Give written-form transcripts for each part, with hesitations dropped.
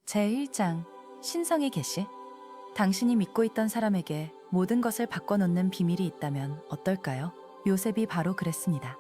제1장 신성의 계시. 당신이 믿고 있던 사람에게 모든 것을 바꿔놓는 비밀이 있다면 어떨까요? 요셉이 바로 그랬습니다.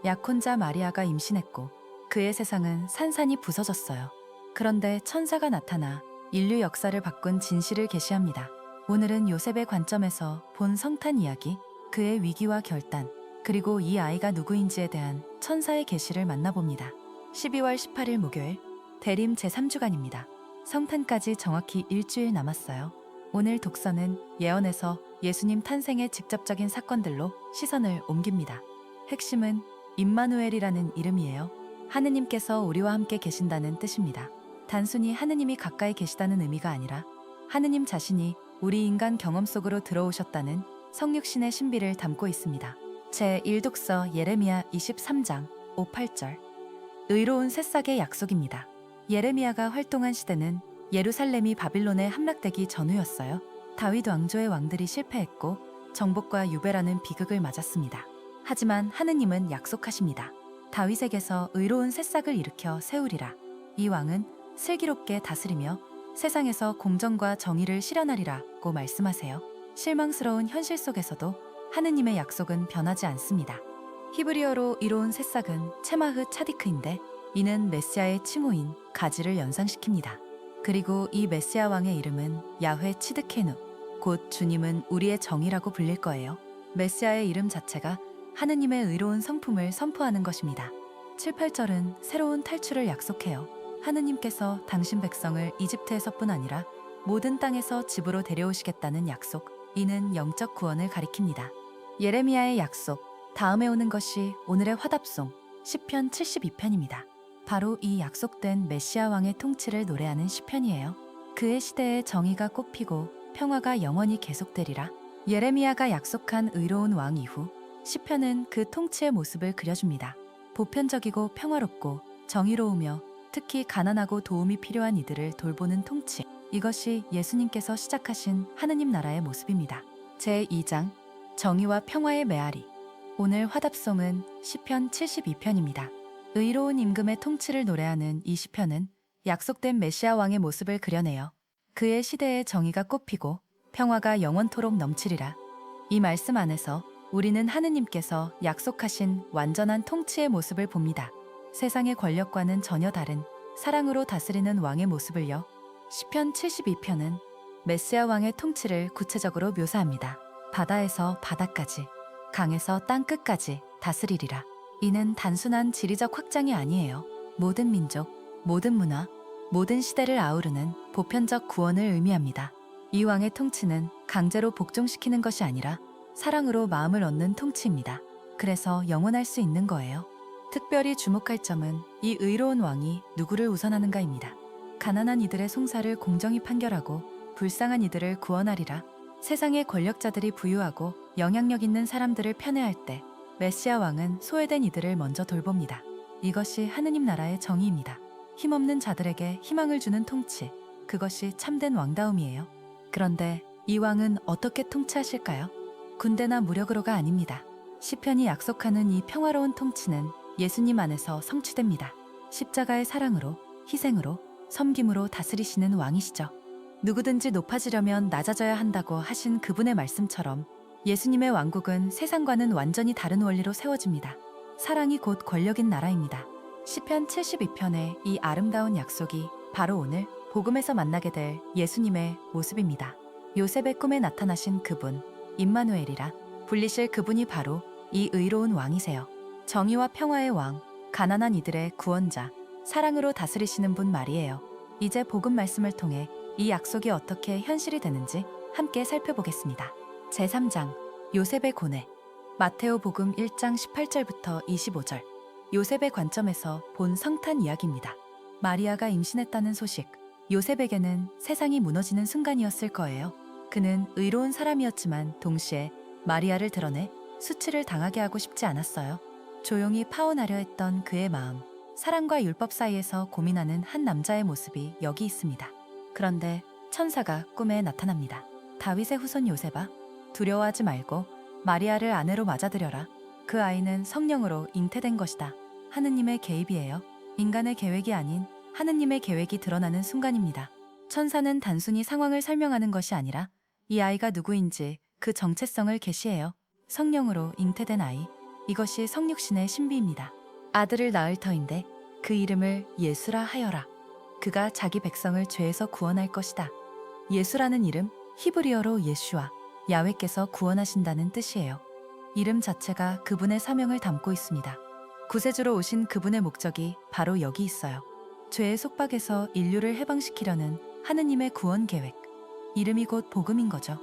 약혼자 마리아가 임신했고 그의 세상은 산산이 부서졌어요. 그런데 천사가 나타나 인류 역사를 바꾼 진실을 계시합니다. 오늘은 요셉의 관점에서 본 성탄 이야기, 그의 위기와 결단, 그리고 이 아이가 누구인지에 대한 천사의 계시를 만나봅니다. 12월 18일 목요일, 대림 제3주간입니다. 성탄까지 정확히 일주일 남았어요. 오늘 독서는 예언에서 예수님 탄생의 직접적인 사건들로 시선을 옮깁니다. 핵심은 임마누엘이라는 이름이에요. 하느님께서 우리와 함께 계신다는 뜻입니다. 단순히 하느님이 가까이 계시다는 의미가 아니라 하느님 자신이 우리 인간 경험 속으로 들어오셨다는 성육신의 신비를 담고 있습니다. 제1독서 예레미야 23장 5, 8절. 의로운 새싹의 약속입니다. 예레미야가 활동한 시대는 예루살렘이 바빌론에 함락되기 전후였어요. 다윗 왕조의 왕들이 실패했고 정복과 유배라는 비극을 맞았습니다. 하지만 하느님은 약속하십니다. 다윗에게서 의로운 새싹을 일으켜 세우리라. 이 왕은 슬기롭게 다스리며 세상에서 공정과 정의를 실현하리라고 말씀하세요. 실망스러운 현실 속에서도 하느님의 약속은 변하지 않습니다. 히브리어로 이로운 새싹은 체마흐 차디크인데 이는 메시아의 칭호인 가지를 연상시킵니다. 그리고 이 메시아 왕의 이름은 야훼 치드케누, 곧 주님은 우리의 정의라고 불릴 거예요. 메시아의 이름 자체가 하느님의 의로운 성품을 선포하는 것입니다. 7, 8절은 새로운 탈출을 약속해요. 하느님께서 당신 백성을 이집트에서뿐 아니라 모든 땅에서 집으로 데려오시겠다는 약속, 이는 영적 구원을 가리킵니다. 예레미야의 약속, 다음에 오는 것이 오늘의 화답송, 시편 72편입니다. 바로 이 약속된 메시아 왕의 통치를 노래하는 시편이에요. 그의 시대에 정의가 꽃피고 평화가 영원히 계속되리라. 예레미야가 약속한 의로운 왕 이후 시편은 그 통치의 모습을 그려줍니다. 보편적이고 평화롭고 정의로우며 특히 가난하고 도움이 필요한 이들을 돌보는 통치. 이것이 예수님께서 시작하신 하느님 나라의 모습입니다. 제2장 정의와 평화의 메아리. 오늘 화답송은 시편 72편입니다. 의로운 임금의 통치를 노래하는 이 시편은 약속된 메시아 왕의 모습을 그려내요. 그의 시대에 정의가 꽃피고 평화가 영원토록 넘치리라. 이 말씀 안에서 우리는 하느님께서 약속하신 완전한 통치의 모습을 봅니다. 세상의 권력과는 전혀 다른 사랑으로 다스리는 왕의 모습을요. 시편 72편은 메시아 왕의 통치를 구체적으로 묘사합니다. 바다에서 바다까지, 강에서 땅끝까지 다스리리라. 이는 단순한 지리적 확장이 아니에요. 모든 민족, 모든 문화, 모든 시대를 아우르는 보편적 구원을 의미합니다. 이 왕의 통치는 강제로 복종시키는 것이 아니라 사랑으로 마음을 얻는 통치입니다. 그래서 영원할 수 있는 거예요. 특별히 주목할 점은 이 의로운 왕이 누구를 우선하는가입니다. 가난한 이들의 송사를 공정히 판결하고 불쌍한 이들을 구원하리라. 세상의 권력자들이 부유하고 영향력 있는 사람들을 편애할 때 메시아 왕은 소외된 이들을 먼저 돌봅니다. 이것이 하느님 나라의 정의입니다. 힘없는 자들에게 희망을 주는 통치, 그것이 참된 왕다움이에요. 그런데 이 왕은 어떻게 통치하실까요? 군대나 무력으로가 아닙니다. 시편이 약속하는 이 평화로운 통치는 예수님 안에서 성취됩니다. 십자가의 사랑으로, 희생으로, 섬김으로 다스리시는 왕이시죠. 누구든지 높아지려면 낮아져야 한다고 하신 그분의 말씀처럼 예수님의 왕국은 세상과는 완전히 다른 원리로 세워집니다. 사랑이 곧 권력인 나라입니다. 시편 72편의 이 아름다운 약속이 바로 오늘 복음에서 만나게 될 예수님의 모습입니다. 요셉의 꿈에 나타나신 그분, 임마누엘이라 불리실 그분이 바로 이 의로운 왕이세요. 정의와 평화의 왕, 가난한 이들의 구원자, 사랑으로 다스리시는 분 말이에요. 이제 복음 말씀을 통해 이 약속이 어떻게 현실이 되는지 함께 살펴보겠습니다. 제3장 요셉의 고뇌. 마테오 복음 1장 18절부터 25절. 요셉의 관점에서 본 성탄 이야기입니다. 마리아가 임신했다는 소식. 요셉에게는 세상이 무너지는 순간이었을 거예요. 그는 의로운 사람이었지만 동시에 마리아를 드러내 수치를 당하게 하고 싶지 않았어요. 조용히 파혼하려 했던 그의 마음. 사랑과 율법 사이에서 고민하는 한 남자의 모습이 여기 있습니다. 그런데 천사가 꿈에 나타납니다. 다윗의 후손 요셉아, 두려워하지 말고 마리아를 아내로 맞아들여라. 그 아이는 성령으로 잉태된 것이다. 하느님의 개입이에요. 인간의 계획이 아닌 하느님의 계획이 드러나는 순간입니다. 천사는 단순히 상황을 설명하는 것이 아니라 이 아이가 누구인지 그 정체성을 계시해요. 성령으로 잉태된 아이, 이것이 성육신의 신비입니다. 아들을 낳을 터인데 그 이름을 예수라 하여라. 그가 자기 백성을 죄에서 구원할 것이다. 예수라는 이름, 히브리어로 예슈아, 야훼께서 구원하신다는 뜻이에요. 이름 자체가 그분의 사명을 담고 있습니다. 구세주로 오신 그분의 목적이 바로 여기 있어요. 죄의 속박에서 인류를 해방시키려는 하느님의 구원 계획. 이름이 곧 복음인 거죠.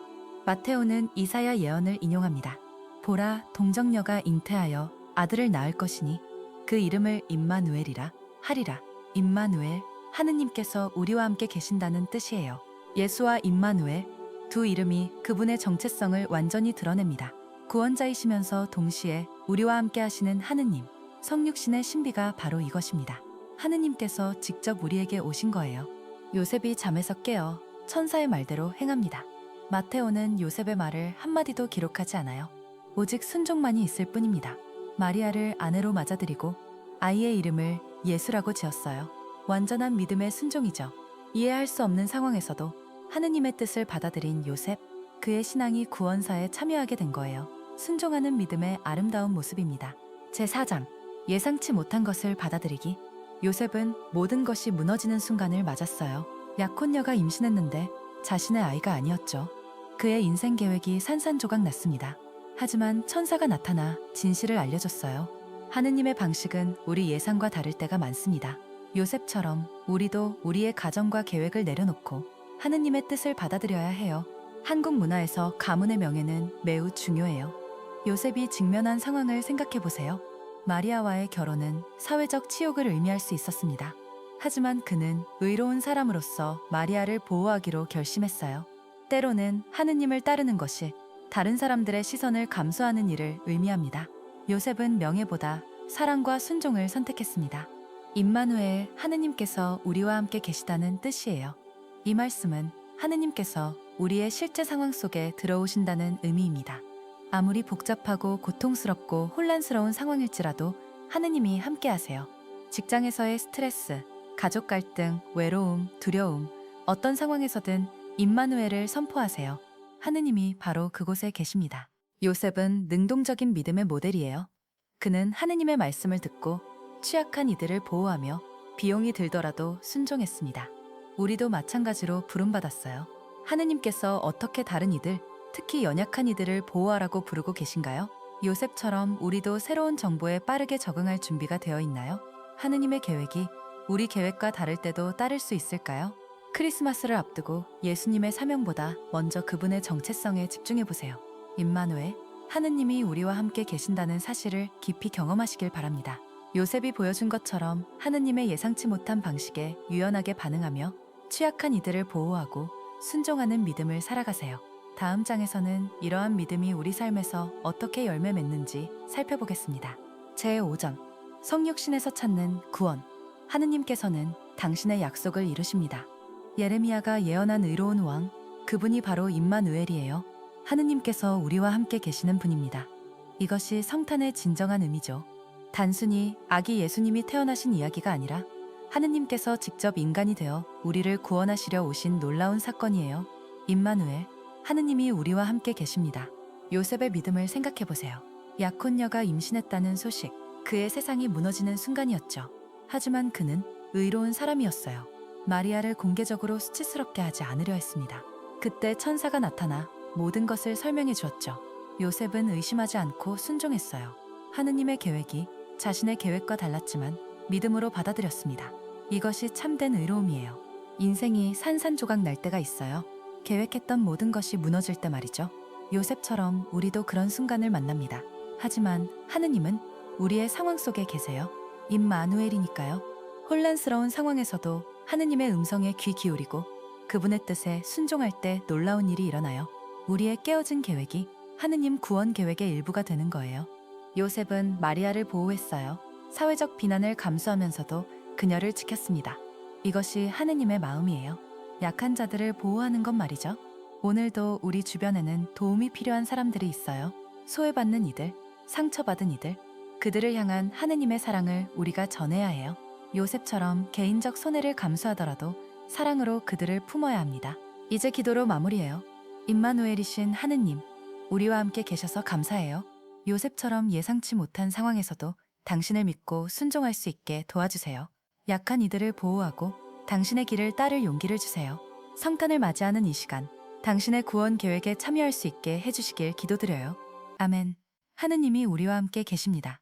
마테오는 이사야 예언을 인용합니다. 보라, 동정녀가 잉태하여 아들을 낳을 것이니 그 이름을 임마누엘이라 하리라. 임마누엘, 하느님께서 우리와 함께 계신다는 뜻이에요. 예수와 임마누엘, 두 이름이 그분의 정체성을 완전히 드러냅니다. 구원자이시면서 동시에 우리와 함께 하시는 하느님, 성육신의 신비가 바로 이것입니다. 하느님께서 직접 우리에게 오신 거예요. 요셉이 잠에서 깨어 천사의 말대로 행합니다. 마테오는 요셉의 말을 한마디도 기록하지 않아요. 오직 순종만이 있을 뿐입니다. 마리아를 아내로 맞아들이고 아이의 이름을 예수라고 지었어요. 완전한 믿음의 순종이죠. 이해할 수 없는 상황에서도 하느님의 뜻을 받아들인 요셉, 그의 신앙이 구원사에 참여하게 된 거예요. 순종하는 믿음의 아름다운 모습입니다. 제4장, 예상치 못한 것을 받아들이기. 요셉은 모든 것이 무너지는 순간을 맞았어요. 약혼녀가 임신했는데 자신의 아이가 아니었죠. 그의 인생 계획이 산산조각 났습니다. 하지만 천사가 나타나 진실을 알려줬어요. 하느님의 방식은 우리 예상과 다를 때가 많습니다. 요셉처럼 우리도 우리의 가정과 계획을 내려놓고 하느님의 뜻을 받아들여야 해요. 한국 문화에서 가문의 명예는 매우 중요해요. 요셉이 직면한 상황을 생각해 보세요. 마리아와의 결혼은 사회적 치욕을 의미할 수 있었습니다. 하지만 그는 의로운 사람으로서 마리아를 보호하기로 결심했어요. 때로는 하느님을 따르는 것이 다른 사람들의 시선을 감수하는 일을 의미합니다. 요셉은 명예보다 사랑과 순종을 선택했습니다. 임마누엘, 하느님께서 우리와 함께 계시다는 뜻이에요. 이 말씀은 하느님께서 우리의 실제 상황 속에 들어오신다는 의미입니다. 아무리 복잡하고 고통스럽고 혼란스러운 상황일지라도 하느님이 함께 하세요. 직장에서의 스트레스, 가족 갈등, 외로움, 두려움, 어떤 상황에서든 임마누엘을 선포하세요. 하느님이 바로 그곳에 계십니다. 요셉은 능동적인 믿음의 모델이에요. 그는 하느님의 말씀을 듣고 취약한 이들을 보호하며 비용이 들더라도 순종했습니다. 우리도 마찬가지로 부름받았어요. 하느님께서 어떻게 다른 이들, 특히 연약한 이들을 보호하라고 부르고 계신가요? 요셉처럼 우리도 새로운 정보에 빠르게 적응할 준비가 되어 있나요? 하느님의 계획이 우리 계획과 다를 때도 따를 수 있을까요? 크리스마스를 앞두고 예수님의 사명보다 먼저 그분의 정체성에 집중해 보세요. 임마누엘, 하느님이 우리와 함께 계신다는 사실을 깊이 경험하시길 바랍니다. 요셉이 보여준 것처럼 하느님의 예상치 못한 방식에 유연하게 반응하며 취약한 이들을 보호하고 순종하는 믿음을 살아가세요. 다음 장에서는 이러한 믿음이 우리 삶에서 어떻게 열매 맺는지 살펴보겠습니다. 제5장, 성육신에서 찾는 구원. 하느님께서는 당신의 약속을 이루십니다. 예레미야가 예언한 의로운 왕, 그분이 바로 임마누엘이에요. 하느님께서 우리와 함께 계시는 분입니다. 이것이 성탄의 진정한 의미죠. 단순히 아기 예수님이 태어나신 이야기가 아니라 하느님께서 직접 인간이 되어 우리를 구원하시려 오신 놀라운 사건이에요. 임마누엘, 하느님이 우리와 함께 계십니다. 요셉의 믿음을 생각해 보세요. 약혼녀가 임신했다는 소식, 그의 세상이 무너지는 순간이었죠. 하지만 그는 의로운 사람이었어요. 마리아를 공개적으로 수치스럽게 하지 않으려 했습니다. 그때 천사가 나타나 모든 것을 설명해 주었죠. 요셉은 의심하지 않고 순종했어요. 하느님의 계획이 자신의 계획과 달랐지만 믿음으로 받아들였습니다. 이것이 참된 의로움이에요. 인생이 산산조각 날 때가 있어요. 계획했던 모든 것이 무너질 때 말이죠. 요셉처럼 우리도 그런 순간을 만납니다. 하지만 하느님은 우리의 상황 속에 계세요. 임마누엘이니까요. 혼란스러운 상황에서도 하느님의 음성에 귀 기울이고 그분의 뜻에 순종할 때 놀라운 일이 일어나요. 우리의 깨어진 계획이 하느님 구원 계획의 일부가 되는 거예요. 요셉은 마리아를 보호했어요. 사회적 비난을 감수하면서도 그녀를 지켰습니다. 이것이 하느님의 마음이에요. 약한 자들을 보호하는 것 말이죠. 오늘도 우리 주변에는 도움이 필요한 사람들이 있어요. 소외받는 이들, 상처받은 이들, 그들을 향한 하느님의 사랑을 우리가 전해야 해요. 요셉처럼 개인적 손해를 감수하더라도 사랑으로 그들을 품어야 합니다. 이제 기도로 마무리해요. 임마누엘이신 하느님, 우리와 함께 계셔서 감사해요. 요셉처럼 예상치 못한 상황에서도 당신을 믿고 순종할 수 있게 도와주세요. 약한 이들을 보호하고 당신의 길을 따를 용기를 주세요. 성탄을 맞이하는 이 시간, 당신의 구원 계획에 참여할 수 있게 해주시길 기도드려요. 아멘. 하느님이 우리와 함께 계십니다.